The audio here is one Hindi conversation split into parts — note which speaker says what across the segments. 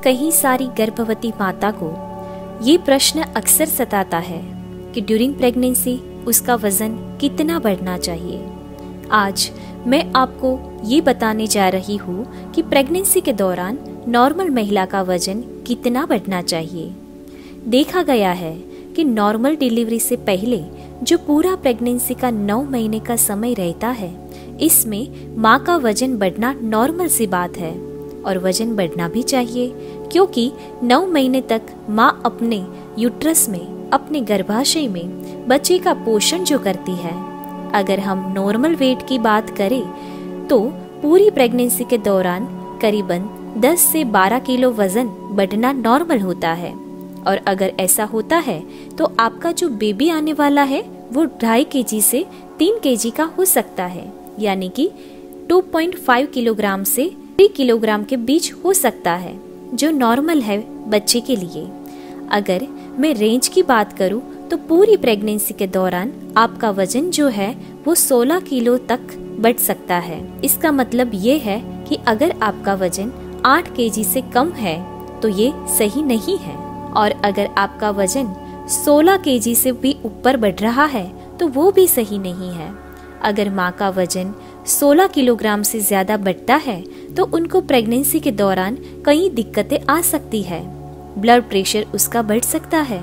Speaker 1: कहीं सारी गर्भवती माता को ये प्रश्न अक्सर सताता है कि ड्यूरिंग प्रेगनेंसी उसका वजन कितना बढ़ना चाहिए। आज मैं आपको ये बताने जा रही हूँ कि प्रेगनेंसी के दौरान नॉर्मल महिला का वजन कितना बढ़ना चाहिए। देखा गया है कि नॉर्मल डिलीवरी से पहले जो पूरा प्रेगनेंसी का 9 महीने का समय रहता है, इसमें माँ का वजन बढ़ना नॉर्मल सी बात है और वजन बढ़ना भी चाहिए, क्योंकि 9 महीने तक माँ अपने यूट्रस में, अपने गर्भाशय में बच्चे का पोषण जो करती है। अगर हम नॉर्मल वेट की बात करें तो पूरी प्रेगनेंसी के दौरान करीबन 10 से 12 किलो वजन बढ़ना नॉर्मल होता है। और अगर ऐसा होता है तो आपका जो बेबी आने वाला है वो 2.5 केजी से 3 केजी का हो सकता है, यानी कि 2.5 किलोग्राम से 3 किलोग्राम के बीच हो सकता है, जो नॉर्मल है बच्चे के लिए। अगर मैं रेंज की बात करूं तो पूरी प्रेगनेंसी के दौरान आपका वजन जो है वो 16 किलो तक बढ़ सकता है। इसका मतलब ये है कि अगर आपका वजन 8 केजी से कम है तो ये सही नहीं है, और अगर आपका वजन 16 केजी से भी ऊपर बढ़ रहा है तो वो भी सही नहीं है। अगर माँ का वजन 16 किलोग्राम से ज्यादा बढ़ता है तो उनको प्रेगनेंसी के दौरान कई दिक्कतें आ सकती है। ब्लड प्रेशर उसका बढ़ सकता है,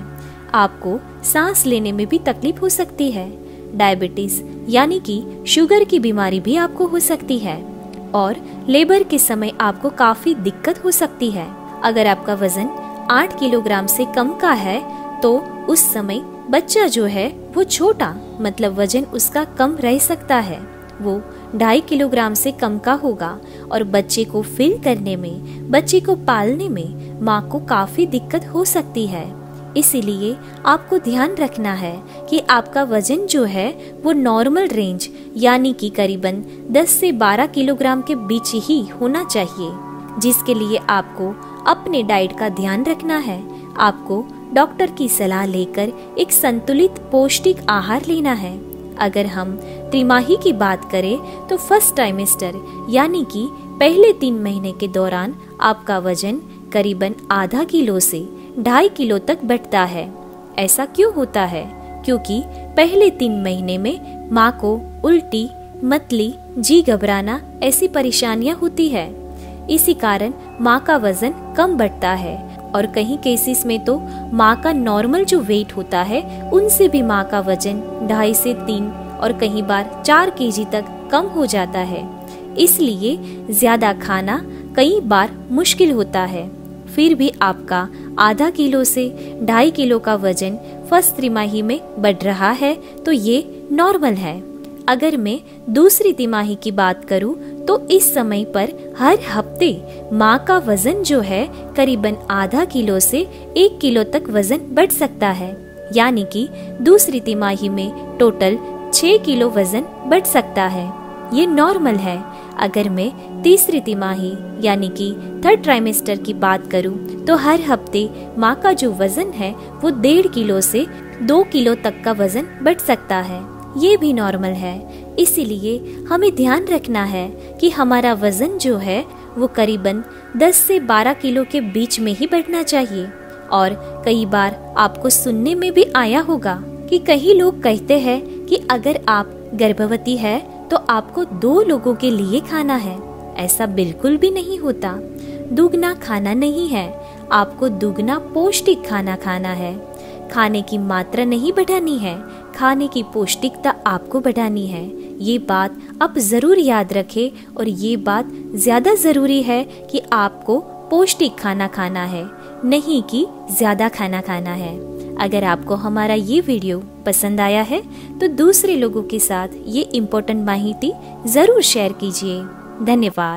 Speaker 1: आपको सांस लेने में भी तकलीफ हो सकती है, डायबिटीज यानी कि शुगर की बीमारी भी आपको हो सकती है, और लेबर के समय आपको काफी दिक्कत हो सकती है। अगर आपका वजन 8 किलोग्राम से कम का है तो उस समय बच्चा जो है वो छोटा, मतलब वजन उसका कम रह सकता है, वो 2.5 किलोग्राम से कम का होगा, और बच्चे को फील करने में, बच्चे को पालने में माँ को काफी दिक्कत हो सकती है। इसीलिए आपको ध्यान रखना है कि आपका वजन जो है वो नॉर्मल रेंज यानी कि करीबन 10 से 12 किलोग्राम के बीच ही होना चाहिए, जिसके लिए आपको अपने डाइट का ध्यान रखना है। आपको डॉक्टर की सलाह लेकर एक संतुलित पौष्टिक आहार लेना है। अगर हम त्रिमाही की बात करें तो फर्स्ट ट्राइमेस्टर यानी कि पहले 3 महीने के दौरान आपका वजन करीबन आधा किलो से 2.5 किलो तक बढ़ता है। ऐसा क्यों होता है? क्योंकि पहले 3 महीने में माँ को उल्टी, मतली, जी घबराना ऐसी परेशानियां होती है। इसी कारण माँ का वजन कम बढ़ता है, और कहीं केसेस में तो माँ का नॉर्मल जो वेट होता है उनसे भी माँ का वजन 2.5 से 3 और कहीं बार 4 केजी तक कम हो जाता है। इसलिए ज्यादा खाना कई बार मुश्किल होता है। फिर भी आपका आधा किलो से 2.5 किलो का वजन फर्स्ट तिमाही में बढ़ रहा है तो ये नॉर्मल है। अगर मैं दूसरी तिमाही की बात करूं तो इस समय पर हर हफ्ते माँ का वजन जो है करीबन आधा किलो से 1 किलो तक वजन बढ़ सकता है, यानी कि दूसरी तिमाही में टोटल 6 किलो वजन बढ़ सकता है। ये नॉर्मल है। अगर मैं तीसरी तिमाही यानी कि थर्ड ट्राइमेस्टर की बात करूं तो हर हफ्ते माँ का जो वजन है वो 1.5 किलो से 2 किलो तक का वजन बढ़ सकता है। ये भी नॉर्मल है। इसीलिए हमें ध्यान रखना है कि हमारा वजन जो है वो करीबन 10 से 12 किलो के बीच में ही बढ़ना चाहिए। और कई बार आपको सुनने में भी आया होगा कि कई लोग कहते हैं कि अगर आप गर्भवती है तो आपको 2 लोगों के लिए खाना है। ऐसा बिल्कुल भी नहीं होता। दुगना खाना नहीं है, आपको दुगना पौष्टिक खाना खाना है। खाने की मात्रा नहीं बढ़ानी है, खाने की पौष्टिकता आपको बढ़ानी है। ये बात आप जरूर याद रखें, और ये बात ज्यादा जरूरी है कि आपको पौष्टिक खाना खाना है, नहीं कि ज्यादा खाना खाना है। अगर आपको हमारा ये वीडियो पसंद आया है तो दूसरे लोगों के साथ ये इम्पोर्टेंट माहिती जरूर शेयर कीजिए। धन्यवाद।